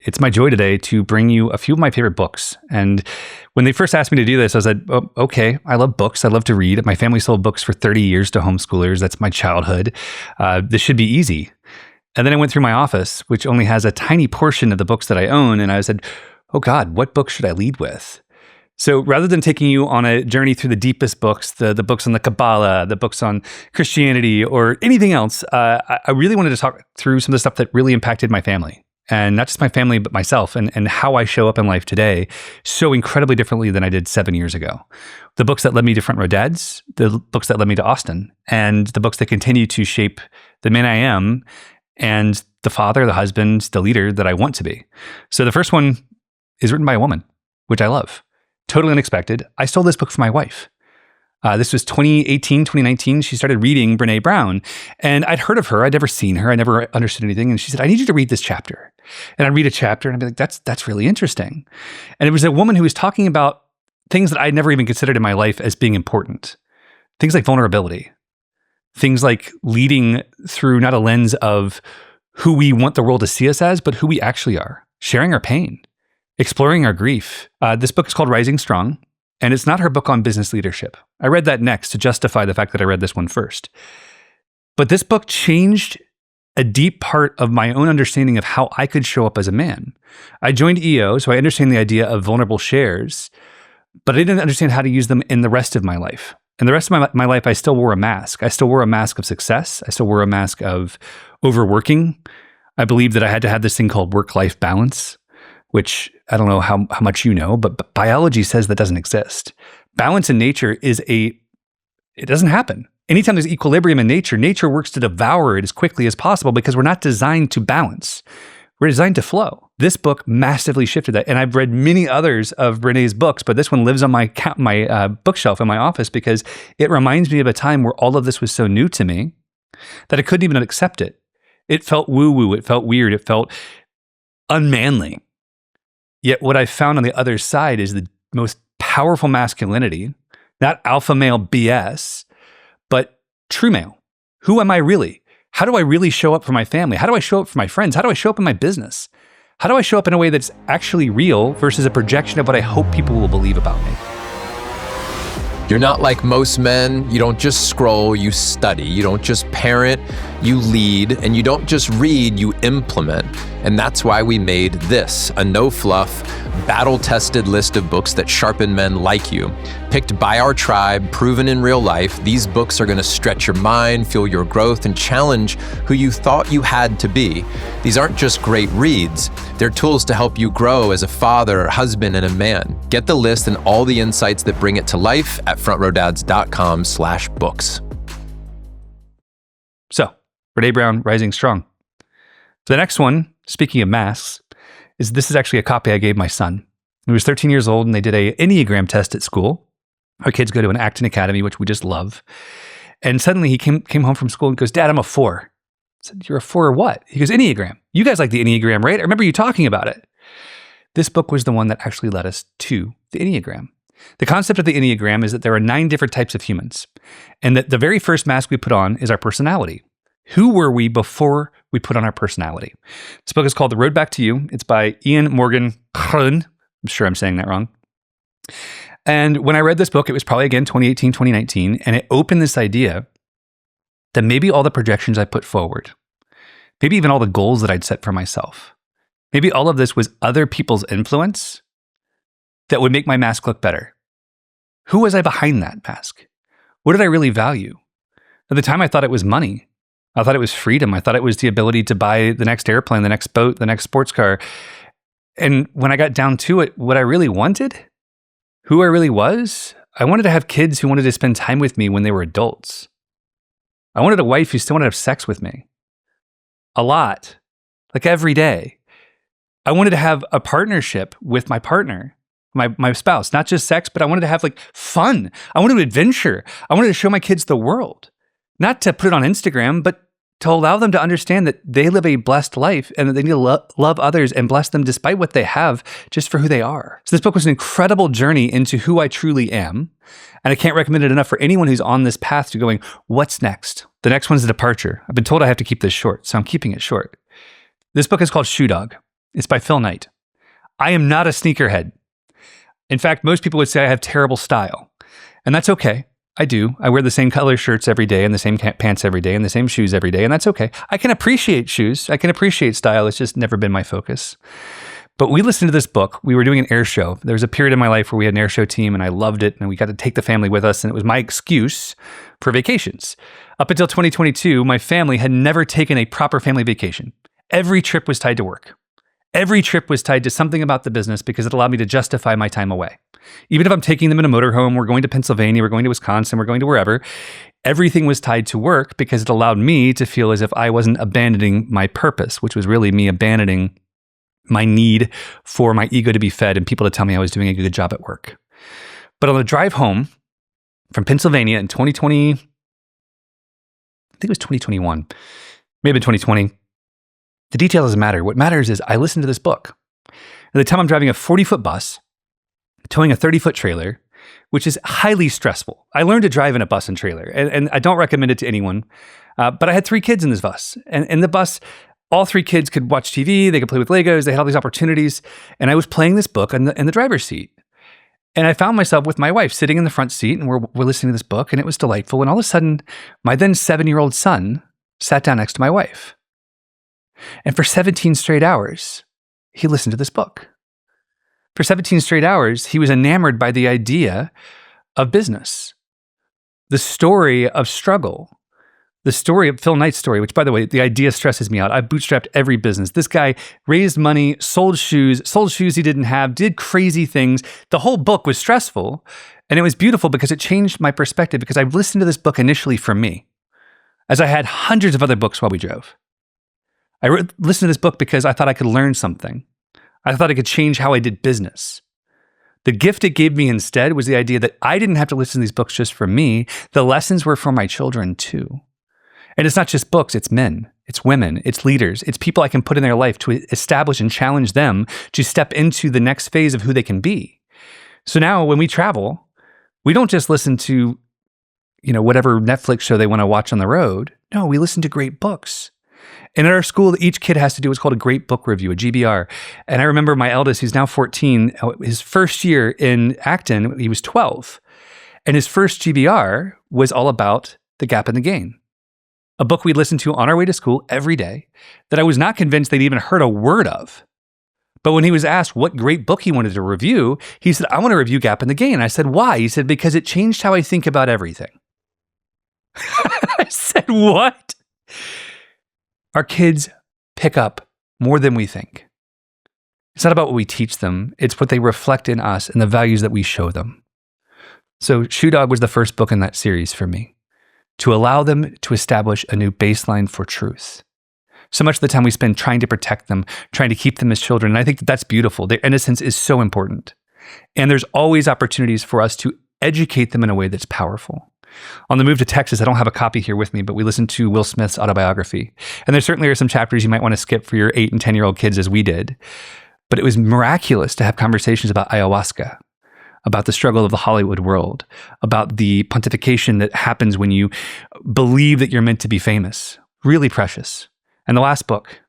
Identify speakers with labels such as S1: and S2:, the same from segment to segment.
S1: it's my joy today to bring you a few of my favorite books. And when they first asked me to do this, I said, oh, okay, I love books. I love to read. My family sold books for 30 years to homeschoolers. That's my childhood. This should be easy. And then I went through my office, which only has a tiny portion of the books that I own. And I said, oh God, what book should I lead with? So rather than taking you on a journey through the deepest books, the books on the Kabbalah, the books on Christianity, or anything else, I really wanted to talk through some of the stuff that really impacted my family. And not just my family, but myself and how I show up in life today so incredibly differently than I did 7 years ago. The books that led me to Front Row Dads, the books that led me to Austin, and the books that continue to shape the man I am and the father, the husband, the leader that I want to be. So the first one is written by a woman, which I love. Totally unexpected. I stole this book from my wife. This was 2018, 2019. She started reading Brené Brown. And I'd heard of her. I'd never seen her. I never understood anything. And she said, I need you to read this chapter. And I'd read a chapter and I'd be like, that's really interesting. And it was a woman who was talking about things that I'd never even considered in my life as being important. Things like vulnerability. Things like leading through not a lens of who we want the world to see us as, but who we actually are. Sharing our pain. Exploring our grief. This book is called Rising Strong. And it's not her book on business leadership. I read that next to justify the fact that I read this one first. But this book changed a deep part of my own understanding of how I could show up as a man. I joined EO, so I understand the idea of vulnerable shares, but I didn't understand how to use them in the rest of my life. In the rest of my life, I still wore a mask. I still wore a mask of success. I still wore a mask of overworking. I believed that I had to have this thing called work-life balance, which I don't know how much you know, but biology says that doesn't exist. Balance in nature it doesn't happen. Anytime there's equilibrium in nature, nature works to devour it as quickly as possible because we're not designed to balance. We're designed to flow. This book massively shifted that. And I've read many others of Brené's books, but this one lives on my bookshelf in my office because it reminds me of a time where all of this was so new to me that I couldn't even accept it. It felt woo-woo. It felt weird. It felt unmanly. Yet what I found on the other side is the most powerful masculinity, not alpha male BS, but true male. Who am I really? How do I really show up for my family? How do I show up for my friends? How do I show up in my business? How do I show up in a way that's actually real versus a projection of what I hope people will believe about me?
S2: You're not like most men. You don't just scroll, you study. You don't just parent, you lead. And you don't just read, you implement. And that's why we made this, a no-fluff, battle-tested list of books that sharpen men like you. Picked by our tribe, proven in real life, these books are going to stretch your mind, fuel your growth, and challenge who you thought you had to be. These aren't just great reads. They're tools to help you grow as a father, husband, and a man. Get the list and all the insights that bring it to life at frontrowdads.com/books.
S1: So, Brené Brown, Rising Strong. The next one, speaking of masks, this is actually a copy I gave my son. He was 13 years old and they did a Enneagram test at school. Our kids go to an Acton Academy, which we just love. And suddenly he came home from school and goes, Dad, I'm a 4. I said, you're a 4 or what? He goes, Enneagram. You guys like the Enneagram, right? I remember you talking about it. This book was the one that actually led us to the Enneagram. The concept of the Enneagram is that there are 9 different types of humans. And that the very first mask we put on is our personality. Who were we before we put on our personality? This book is called The Road Back to You. It's by Morgan Cron. I'm sure I'm saying that wrong. And when I read this book, it was probably, again, 2018, 2019, and it opened this idea that maybe all the projections I put forward, maybe even all the goals that I'd set for myself, maybe all of this was other people's influence that would make my mask look better. Who was I behind that mask? What did I really value? At the time, I thought it was money. I thought it was freedom. I thought it was the ability to buy the next airplane, the next boat, the next sports car. And when I got down to it, what I really wanted, who I really was, I wanted to have kids who wanted to spend time with me when they were adults. I wanted a wife who still wanted to have sex with me. A lot. Like every day. I wanted to have a partnership with my partner, my spouse. Not just sex, but I wanted to have fun. I wanted to adventure. I wanted to show my kids the world. Not to put it on Instagram, but to allow them to understand that they live a blessed life and that they need to love others and bless them despite what they have, just for who they are. So this book was an incredible journey into who I truly am. And I can't recommend it enough for anyone who's on this path to going, what's next? The next one's a departure. I've been told I have to keep this short, so I'm keeping it short. This book is called Shoe Dog. It's by Phil Knight. I am not a sneakerhead. In fact, most people would say I have terrible style. And that's okay. I do. I wear the same color shirts every day and the same pants every day and the same shoes every day. And that's okay. I can appreciate shoes. I can appreciate style. It's just never been my focus. But we listened to this book. We were doing an air show. There was a period in my life where we had an air show team and I loved it. And we got to take the family with us. And it was my excuse for vacations. Up until 2022, my family had never taken a proper family vacation. Every trip was tied to work. Every trip was tied to something about the business because it allowed me to justify my time away. Even if I'm taking them in a motorhome, we're going to Pennsylvania, we're going to Wisconsin, we're going to wherever, everything was tied to work because it allowed me to feel as if I wasn't abandoning my purpose, which was really me abandoning my need for my ego to be fed and people to tell me I was doing a good job at work. But on the drive home from Pennsylvania in 2020, I think it was 2021, maybe 2020, the detail doesn't matter. What matters is I listened to this book. At the time I'm driving a 40-foot bus, towing a 30-foot trailer, which is highly stressful. I learned to drive in a bus and trailer, and I don't recommend it to anyone. But I had 3 kids in this bus. And in the bus, all 3 kids could watch TV, they could play with Legos, they had all these opportunities. And I was playing this book in the driver's seat. And I found myself with my wife sitting in the front seat, and we're listening to this book, and it was delightful. And all of a sudden, my then 7-year-old son sat down next to my wife. And for 17 straight hours, he listened to this book. For 17 straight hours, he was enamored by the idea of business, the story of struggle, the story of Phil Knight's story, which, by the way, the idea stresses me out. I bootstrapped every business. This guy raised money, sold shoes he didn't have, did crazy things. The whole book was stressful, and it was beautiful because it changed my perspective because I listened to this book initially for me, as I had hundreds of other books while we drove. I listened to this book because I thought I could learn something. I thought I could change how I did business. The gift it gave me instead was the idea that I didn't have to listen to these books just for me. The lessons were for my children too. And it's not just books, it's men, it's women, it's leaders, it's people I can put in their life to establish and challenge them to step into the next phase of who they can be. So now when we travel, we don't just listen to, whatever Netflix show they want to watch on the road. No, we listen to great books. And at our school, each kid has to do what's called a great book review, a GBR. And I remember my eldest, who's now 14, his first year in Acton, he was 12. And his first GBR was all about The Gap and the Gain, a book we listened to on our way to school every day that I was not convinced they'd even heard a word of. But when he was asked what great book he wanted to review, he said, I want to review Gap and the Gain. I said, why? He said, because it changed how I think about everything. I said, what? Our kids pick up more than we think. It's not about what we teach them. It's what they reflect in us and the values that we show them. So Shoe Dog was the first book in that series for me, to allow them to establish a new baseline for truth. So much of the time we spend trying to protect them, trying to keep them as children. And I think that's beautiful. Their innocence is so important. And there's always opportunities for us to educate them in a way that's powerful. On the move to Texas, I don't have a copy here with me, but we listened to Will Smith's autobiography. And there certainly are some chapters you might want to skip for your 8 and 10-year-old kids as we did. But it was miraculous to have conversations about ayahuasca, about the struggle of the Hollywood world, about the pontification that happens when you believe that you're meant to be famous. Really precious. And the last book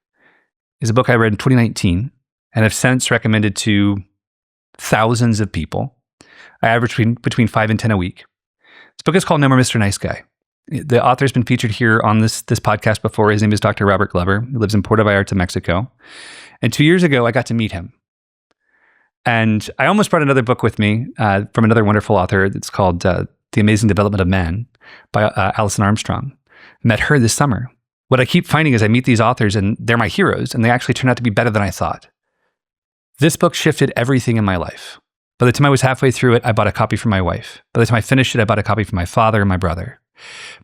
S1: is a book I read in 2019 and have since recommended to thousands of people. I average between 5 and 10 a week. This book is called No More Mr. Nice Guy. The author's been featured here on this podcast before. His name is Dr. Robert Glover. He lives in Puerto Vallarta, Mexico. And 2 years ago, I got to meet him. And I almost brought another book with me from another wonderful author. It's called The Amazing Development of Man by Alison Armstrong. Met her this summer. What I keep finding is I meet these authors and they're my heroes, and they actually turn out to be better than I thought. This book shifted everything in my life. By the time I was halfway through it, I bought a copy for my wife. By the time I finished it, I bought a copy for my father and my brother.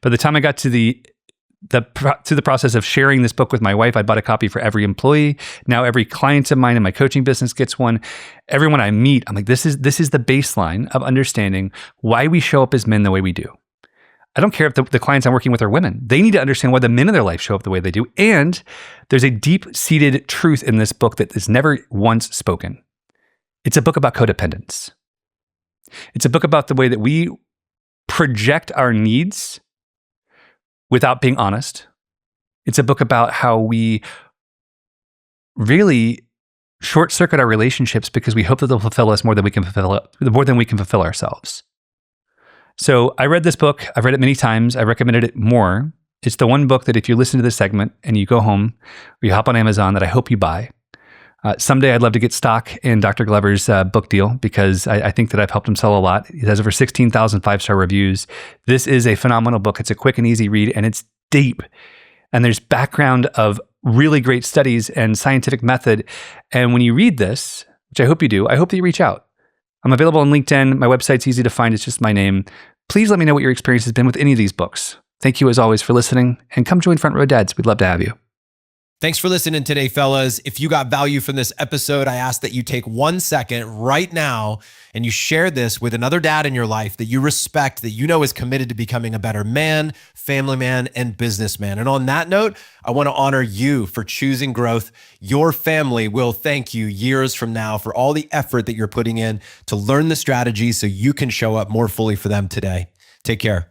S1: By the time I got to the process of sharing this book with my wife, I bought a copy for every employee. Now every client of mine in my coaching business gets one. Everyone I meet, I'm like, this is the baseline of understanding why we show up as men the way we do. I don't care if the clients I'm working with are women. They need to understand why the men in their life show up the way they do. And there's a deep-seated truth in this book that is never once spoken. It's a book about codependence. It's a book about the way that we project our needs without being honest. It's a book about how we really short circuit our relationships because we hope that they'll fulfill us more than we can fulfill ourselves. So I read this book. I've read it many times. I recommended it more. It's the one book that if you listen to this segment and you go home or you hop on Amazon that I hope you buy. Someday I'd love to get stock in Dr. Glover's book deal because I think that I've helped him sell a lot. It has over 16,000 five-star reviews. This is a phenomenal book. It's a quick and easy read, and it's deep. And there's background of really great studies and scientific method. And when you read this, which I hope you do, I hope that you reach out. I'm available on LinkedIn. My website's easy to find. It's just my name. Please let me know what your experience has been with any of these books. Thank you as always for listening, and come join Front Row Dads. We'd love to have you.
S3: Thanks for listening today, fellas. If you got value from this episode, I ask that you take 1 second right now and you share this with another dad in your life that you respect, that you know is committed to becoming a better man, family man, and businessman. And on that note, I want to honor you for choosing growth. Your family will thank you years from now for all the effort that you're putting in to learn the strategies so you can show up more fully for them today. Take care.